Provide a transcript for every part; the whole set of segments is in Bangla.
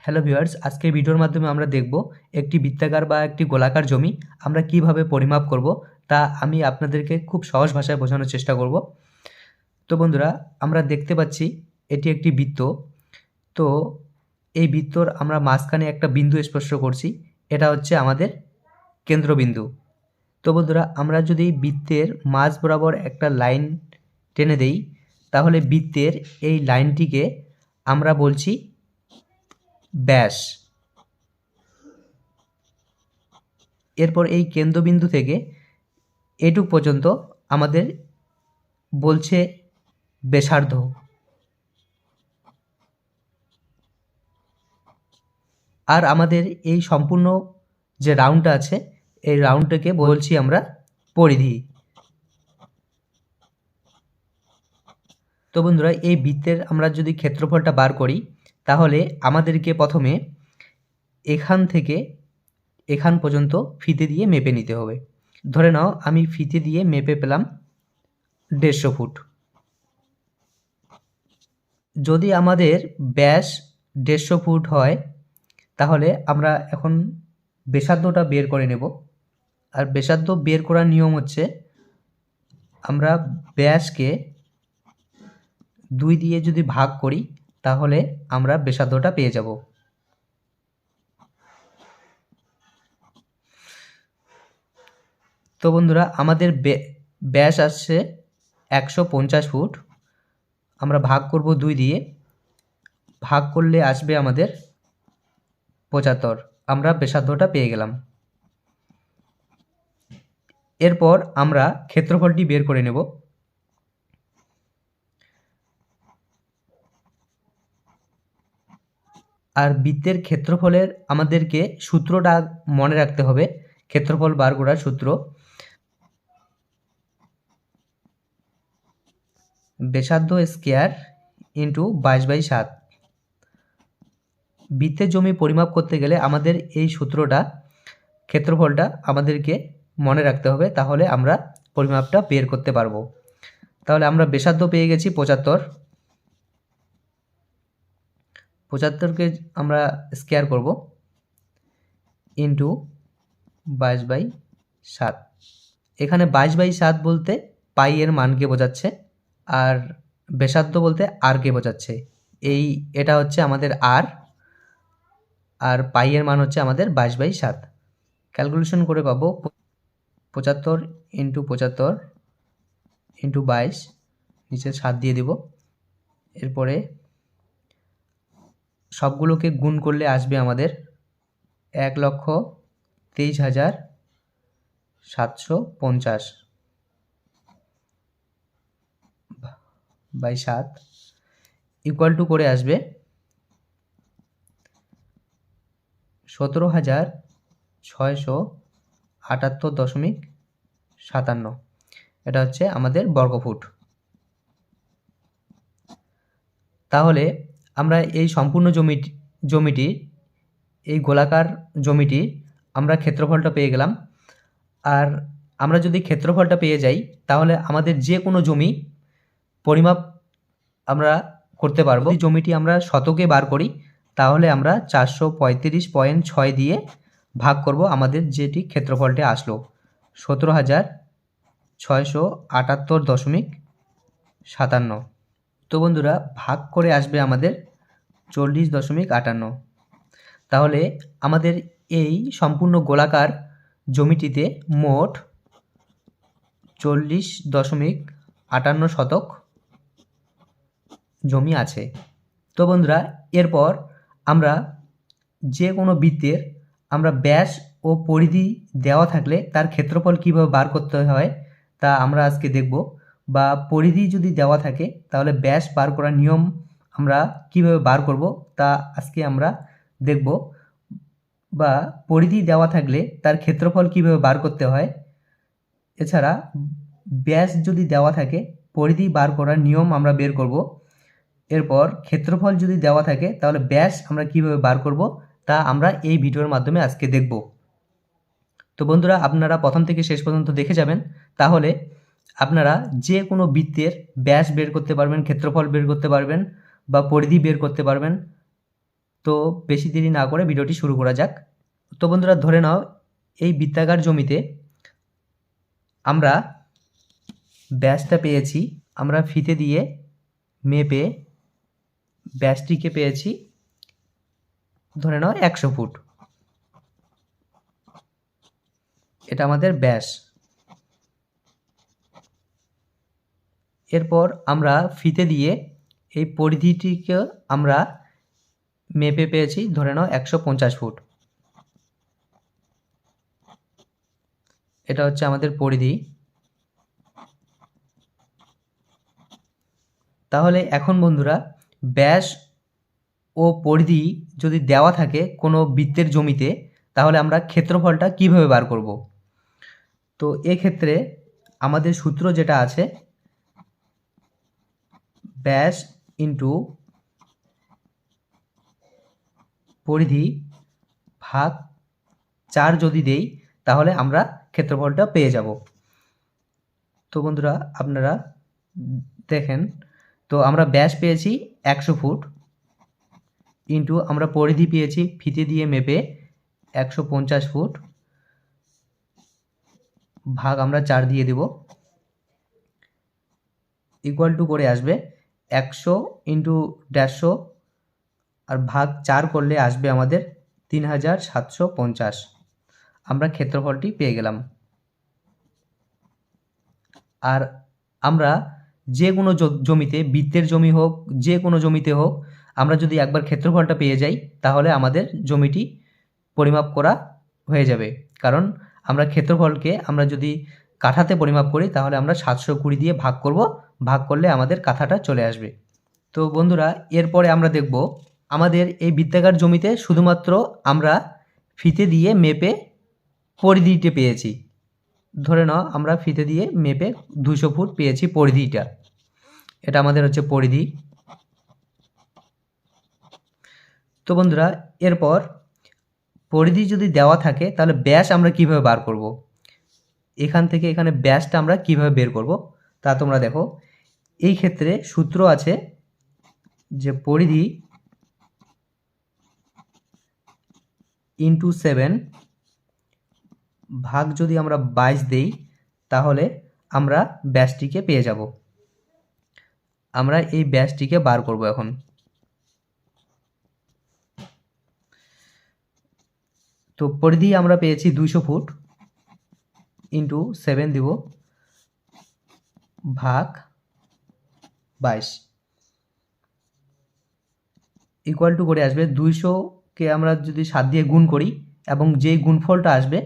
হ্যালো ভিউয়ার্স, আজকের ভিডিওর মাধ্যমে আমরা দেখব একটি বৃত্তাকার বা একটি গোলাকার জমি আমরা কিভাবে পরিমাপ করব তা আমি আপনাদেরকে খুব সহজ ভাষায় বোঝানোর চেষ্টা করব। তো বন্ধুরা, আমরা দেখতে পাচ্ছি এটি একটি বৃত্ত। তো এই বৃত্তর আমরা মাঝখানে একটা বিন্দু স্পর্শ করছি, এটা হচ্ছে আমাদের কেন্দ্রবিন্দু। তো বন্ধুরা, আমরা যদি বৃত্তের মাঝ বরাবর একটা লাইন টেনে দেই, তাহলে বৃত্তের এই লাইনটিকে আমরা বলছি ব্যাস। এরপর এই কেন্দ্রবিন্দু থেকে এটুক পর্যন্ত আমাদের বলছে ব্যাসার্ধ। আর আমাদের এই সম্পূর্ণ যে রাউন্ডটা আছে, এই রাউন্ডটাকে বলছি আমরা পরিধি। তো বন্ধুরা, এই বৃত্তের আমরা যদি ক্ষেত্রফলটা বার করি, তাহলে আমাদেরকে প্রথমে এখান থেকে এখান পর্যন্ত ফিতে দিয়ে মেপে নিতে হবে। ধরে নাও আমি ফিতে দিয়ে মেপে পেলাম 150 ফুট। যদি আমাদের ব্যাস 150 ফুট হয়, তাহলে আমরা এখন ব্যাসার্ধটা বের করে নেব। আর ব্যাসার্ধ বের করার নিয়ম হচ্ছে, আমরা ব্যাসকে 2 দিয়ে যদি ভাগ করি, তাহলে আমরা ব্যাসার্ধটা পেয়ে যাব। তো বন্ধুরা, আমাদের ব্যাস আসছে 150 ফুট। আমরা ভাগ করব 2 দিয়ে, ভাগ করলে আসবে আমাদের 75। আমরা ব্যাসার্ধটা পেয়ে গেলাম। এরপর আমরা ক্ষেত্রফলটি বের করে নেব। আর বৃত্তের ক্ষেত্রফলের আমাদেরকে সূত্রটা মনে রাখতে হবে। ক্ষেত্রফল বার করার সূত্র, ব্যাসার্ধ স্কয়ার ইন্টু 22/7। বৃত্তের জমি পরিমাপ করতে গেলে আমাদের এই সূত্রটা, ক্ষেত্রফলটা আমাদেরকে মনে রাখতে হবে, তাহলে আমরা পরিমাপটা বের করতে পারবো। তাহলে আমরা ব্যাসার্ধ পেয়ে গেছি 75। 75কে আমরা স্কয়ার করব ইন্টু 22/7। এখানে 22/7 বলতে পাই এর মানকে বোঝাচ্ছে, আর ব্যাসার্ধ বলতে আরকে বোঝাচ্ছে। এটা হচ্ছে আমাদের আর পাই এর মান হচ্ছে আমাদের 22/7। ক্যালকুলেশন করে পাবো 75 ইন্টু 75 ইন্টু 22, নিচে 7 দিয়ে দেব। এরপরে সবগুলোকে গুণ করলে আসবে আমাদের 1,23,750 বাই 7 ইকুয়াল টু করে আসবে 17,678.57। এটা হচ্ছে আমাদের বর্গফুট। তাহলে আমরা এই সম্পূর্ণ জমিটি এই গোলাকার জমিটি আমরা ক্ষেত্রফলটা পেয়ে গেলাম। আর আমরা যদি ক্ষেত্রফলটা পেয়ে যাই, তাহলে আমাদের যে কোনো জমি পরিমাপ আমরা করতে পারবো। যদি জমিটি আমরা শতকে বার করি, তাহলে আমরা 435.6 দিয়ে ভাগ করব। আমাদের যেটি ক্ষেত্রফলটা আসলো 17,678.57। তো বন্ধুরা, ভাগ করে আসবে আমাদের 40.58। তাহলে আমাদের এই সম্পূর্ণ গোলাকার জমিটিতে মোট 40.58 শতক জমি আছে। তো বন্ধুরা, এরপর আমরা যে কোনো বৃত্তের আমরা ব্যাস ও পরিধি দেওয়া থাকলে তার ক্ষেত্রফল কীভাবে বার করতে হয় তা আমরা আজকে দেখব। বা পরিধি যদি দেওয়া থাকে, তাহলে ব্যাস বার করার নিয়ম আমরা কিভাবে বার করব তা আজকে আমরা দেখব। বা পরিধি দেওয়া থাকলে তার ক্ষেত্রফল কিভাবে বার করতে হয়। এছাড়া ব্যাস যদি দেওয়া থাকে, পরিধি বার করার নিয়ম আমরা বের করব। এরপর ক্ষেত্রফল যদি দেওয়া থাকে, তাহলে ব্যাস আমরা কিভাবে বার করব তা আমরা এই ভিডিওর মাধ্যমে আজকে দেখব। তো বন্ধুরা, আপনারা প্রথম থেকে শেষ পর্যন্ত দেখে যাবেন, তাহলে আপনারা যে কোনো বৃত্তের ব্যাস বের করতে পারবেন, ক্ষেত্রফল বের করতে পারবেন বা পরিধি বের করতে পারবেন। তো তো বেশি দেরি না করে ভিডিওটি শুরু করা যাক। তো বন্ধুরা ধরে নাও এই বৃত্তাকার জমিতে আমরা ব্যাসটা পেয়েছি, আমরা ফিতে দিয়ে মেপে ব্যাসটিকে পেয়েছি ধরে নাও 100 ফুট। এটা আমাদের ব্যাস। এরপর আমরা ফিতে দিয়ে এই পরিধিটিকে আমরা মেপে পেয়েছি ধরে নাও 150 ফুট। এটা হচ্ছে আমাদের পরিধি। তাহলে এখন বন্ধুরা ব্যাস ও পরিধি যদি দেওয়া থাকে কোনো বৃত্তের জমিতে, তাহলে আমরা ক্ষেত্রফলটা কিভাবে বার করব? তো এক্ষেত্রে আমাদের সূত্র যেটা আছে, ব্যাস ইন্টু পরিধি ভাগ 4 যদি দেই তাহলে আমরা ক্ষেত্রফলটা পেয়ে যাব। তো বন্ধুরা আপনারা দেখেন, তো আমরা ব্যাস পেয়েছি 100 ফুট ইন্টু আমরা পরিধি পেয়েছি ফিতে দিয়ে মেপে 150 ফুট ভাগ আমরা 4 দিয়ে দেব, ইকুয়াল টু করে আসবে 100 ইন্টু 150 আর ভাগ 4 করলে আসবে আমাদের 3750। আমরা ক্ষেত্রফলটি পেয়ে গেলাম। আর আমরা যে কোনো জমিতে, বৃত্তের জমি হোক যে কোনো জমিতে হোক, আমরা যদি একবার ক্ষেত্রফলটা পেয়ে যাই তাহলে আমাদের জমিটি পরিমাপ করা হয়ে যাবে। কারণ আমরা ক্ষেত্রফলকে আমরা যদি কাঠাতে পরিমাপ করি তাহলে আমরা 720 দিয়ে ভাগ করব, ভাগ করলে আমাদের কাঠাটা চলে আসবে। তো বন্ধুরা এরপরে আমরা দেখব আমাদের এই বৃত্তাকার জমিতে শুধুমাত্র আমরা ফিতে দিয়ে মেপে পরিধিটি পেয়েছি। ধরে নাও আমরা ফিতে দিয়ে মেপে 200 ফুট পেয়েছি পরিধিটা, এটা আমাদের হচ্ছে পরিধি। তো বন্ধুরা এরপর পরিধি যদি দেওয়া থাকে তাহলে ব্যাস আমরা কিভাবে বার করব? এখান থেকে এখানে ব্যাসটা আমরা কিভাবে বের করব তা তোমরা দেখো। এই ক্ষেত্রে সূত্র আছে যে পরিধি ইন্টু 7 ভাগ যদি আমরা 22 দেই তাহলে আমরা ব্যাসটিকে পেয়ে যাব। আমরা এই ব্যাসটিকে বার করব এখন। তো পরিধি আমরা পেয়েছি 200 ফুট ইন্টু 7 দিব ভাগ 22 ইকুয়াল টু করে আসবে 200কে আমরা যদি 7 দিয়ে গুণ করি এবং যেই গুণফলটা আসবে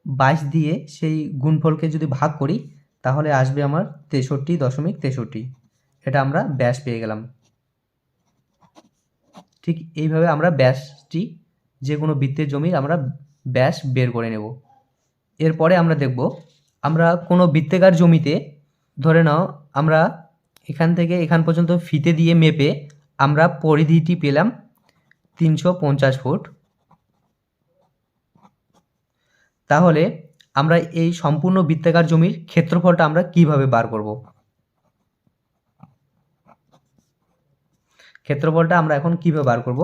22 দিয়ে সেই গুণফলকে যদি ভাগ করি তাহলে আসবে আমার 63.63। এটা আমরা ব্যাস পেয়ে গেলাম। ঠিক এইভাবে আমরা ব্যাসটি যে কোনো বৃত্তের জমির আমরা ব্যাস বের করে নেব। এরপরে আমরা দেখব আমরা কোনো বৃত্তাকার জমিতে ধরে নাও আমরা এখান থেকে এখান পর্যন্ত ফিতে দিয়ে মেপে আমরা পরিধিটি পেলাম 350 ফুট। তাহলে আমরা এই সম্পূর্ণ বৃত্তাকার জমির ক্ষেত্রফলটা আমরা কিভাবে বার করব? ক্ষেত্রফলটা আমরা এখন কিভাবে বার করব?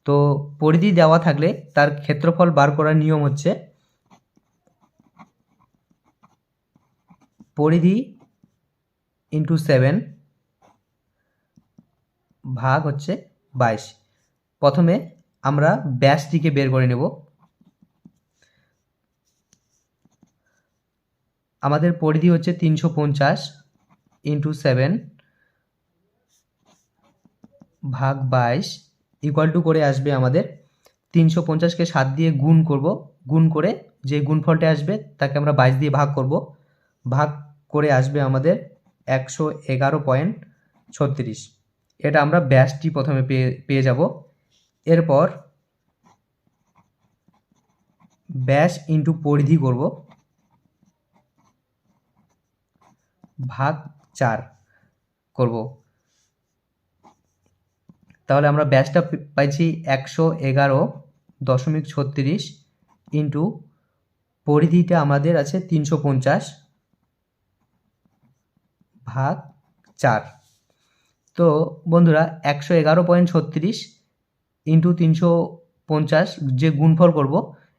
তো পরিধি দেওয়া থাকলে তার ক্ষেত্রফল বার করার নিয়ম হচ্ছে পরিধি ইন্টু 7 ভাগ হচ্ছে 22। প্রথমে আমরা ব্যাসটিকে বের করে নেব। আমাদের পরিধি হচ্ছে 350 ইন্টু 7 ভাগ 22 ইকুয়াল টু করে আসবে আমাদের 350কে 7 দিয়ে গুণ করব, গুণ করে যে গুণফলটা আসবে তাকে আমরা 22 দিয়ে ভাগ করব, ভাগ করে আসবে আমাদের 111.36। এটা আমরা ব্যাসটি প্রথমে পেয়ে যাব। এরপর ব্যাস ইন্টু পরিধি করব ভাগ 4 করব, তাহলে আমরা ব্যাসটা পাইছি 111.36 ইন্টু পরিধিটা আমাদের আছে 350 ভাগ 4। তো বন্ধুরা 111.36 ইন্টু 350 যে গুণফল করব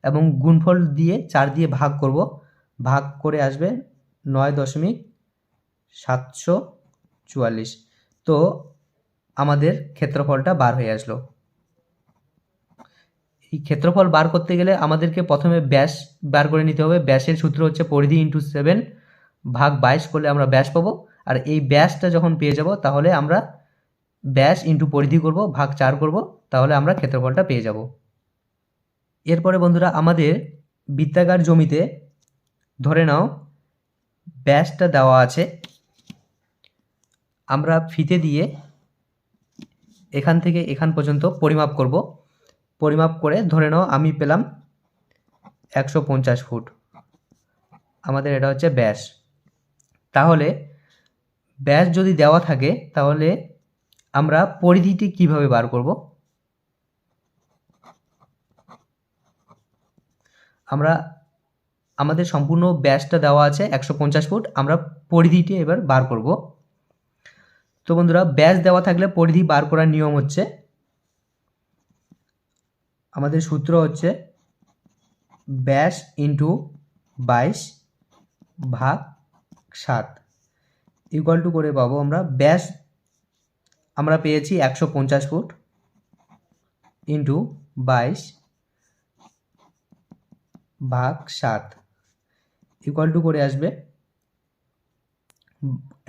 এবং গুণফল দিয়ে 4 দিয়ে ভাগ করব, ভাগ করে আসবে 9.744। তো আমাদের ক্ষেত্রফলটা বার হয়ে আসলো। এই ক্ষেত্রফল বার করতে গেলে আমাদেরকে প্রথমে ব্যাস বার করে নিতে হবে। ব্যাসের সূত্র হচ্ছে পরিধি ইন্টু 7 ভাগ 22 করলে আমরা ব্যাস পাবো। আর এই ব্যাসটা যখন পেয়ে যাব তাহলে আমরা ব্যাস ইন্টু পরিধি করব, ভাগ 4 করব, তাহলে আমরা ক্ষেত্রফলটা পেয়ে যাব। এরপরে বন্ধুরা আমাদের বৃত্তাকার জমিতে ধরে নাও ব্যাসটা দেওয়া আছে, আমরা ফিতে দিয়ে এখান থেকে এখান পর্যন্ত পরিমাপ করব। পরিমাপ করে ধরে নাও আমি পেলাম 150 ফুট, আমাদের এটা হচ্ছে ব্যাস। তাহলে ব্যাস যদি দেওয়া থাকে তাহলে আমরা পরিধিটি কিভাবে বার করব? আমাদের সম্পূর্ণ ব্যাসটা দেওয়া আছে 150 ফুট, আমরা পরিধিটি এবার বার করব। তো বন্ধুরা ব্যাস দেওয়া থাকলে পরিধি বার করার নিয়ম হচ্ছে, আমাদের সূত্র হচ্ছে ব্যাস ইন্টু 22 ভাগ 7 ইকুয়াল টু করে পাবো আমরা ব্যাস আমরা পেয়েছি 150 ফুট ইন্টু 22 ভাগ 7 ইকুয়াল টু করে আসবে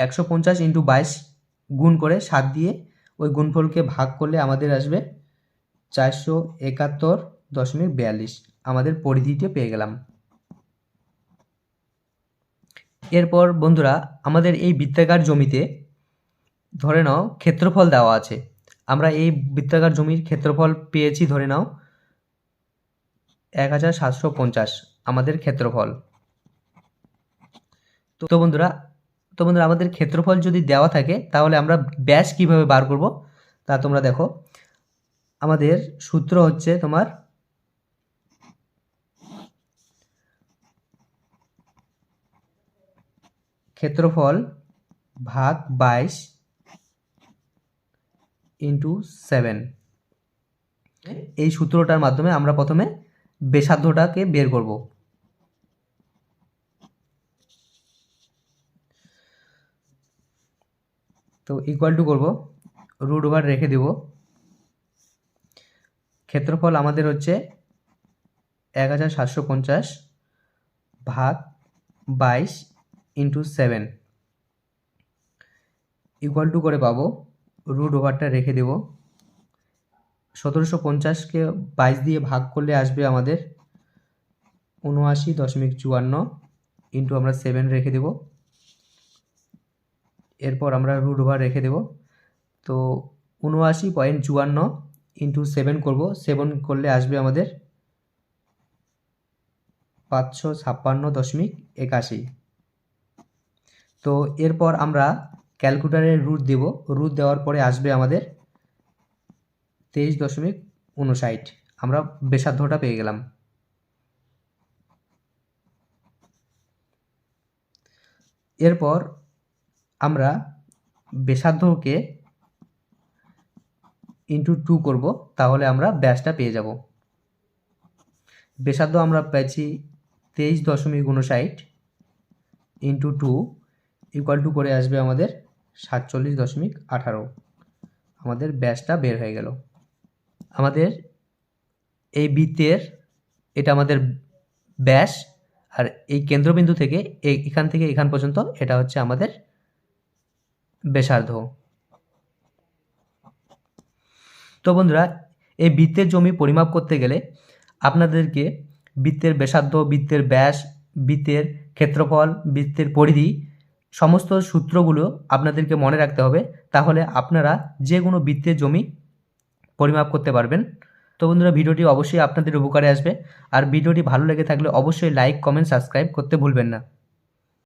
150 ইন্টু 22 গুণ করে 7 দিয়ে ওই গুণফলকে ভাগ করলে আমাদের আসবে 471.42। আমাদের পরিধিটি পেয়ে গেলাম। এরপর বন্ধুরা আমাদের এই বৃত্তাকার জমিতে ধরে নাও ক্ষেত্রফল দেওয়া আছে, আমরা এই বৃত্তাকার জমির ক্ষেত্রফল পেয়েছি ধরে নাও 1750 আমাদের ক্ষেত্রফল। তো বন্ধুরা আমাদের ক্ষেত্রফল যদি দেওয়া থাকে তাহলে আমরা ব্যাস কিভাবে বার করব তা তোমরা দেখো। আমাদের সূত্র হচ্ছে তোমার ক্ষেত্রফল ভাগ 22 ইন্টু 7। এই সূত্রটার মাধ্যমে আমরা প্রথমে ব্যাসার্ধটাকে বের করব। তো ইকুয়াল টু করব, রুট ওভার রেখে দেব। ক্ষেত্রফল আমাদের হচ্ছে 1750 ভাগ 22 ইন্টু 7 ইকুয়াল টু করে পাবো, রুট ওভারটা রেখে দেব। 1750কে 22 দিয়ে ভাগ করলে আসবে আমাদের 79.54 ইন্টু আমরা 7 রেখে দেব। এরপর আমরা রুট ওভার রেখে দেব। তো 79.54 ইন্টু 7 করব, 7 করলে আসবে আমাদের 556.81। তো এরপর আমরা ক্যালকুলেটরে রুট দেব, রুট দেওয়ার পরে আসবে আমাদের 23.59। আমরা ব্যাসার্ধটা পেয়ে গেলাম। এরপর আমরা ব্যাসার্ধকে ইন্টু 2 করব, তাহলে আমরা ব্যাসটা পেয়ে যাব। ব্যাসার্ধ আমরা পেয়েছি 23.59 ইন্টু 2 ইকুয়াল টু করে আসবে আমাদের 47.18। আমাদের ব্যাসটা বের হয়ে গেল। আমাদের এই বৃত্তের এটা আমাদের ব্যাস, আর এই কেন্দ্রবিন্দু থেকে এখান থেকে এখান পর্যন্ত এটা হচ্ছে আমাদের ব্যাসার্ধ। তো বন্ধুরা এই বৃত্তের জমি পরিমাপ করতে গেলে আপনাদেরকে বৃত্তের ব্যাসার্ধ, বৃত্তের ব্যাস, বৃত্তের ক্ষেত্রফল, বৃত্তের পরিধি সমস্ত সূত্রগুলো আপনাদেরকে মনে রাখতে হবে, তাহলে আপনারা যে কোনো বৃত্তের জমি পরিমাপ করতে পারবেন। তো বন্ধুরা ভিডিওটি অবশ্যই আপনাদের উপকারে আসবে, আর ভিডিওটি ভালো লেগে থাকলে অবশ্যই লাইক, কমেন্ট, সাবস্ক্রাইব করতে ভুলবেন না।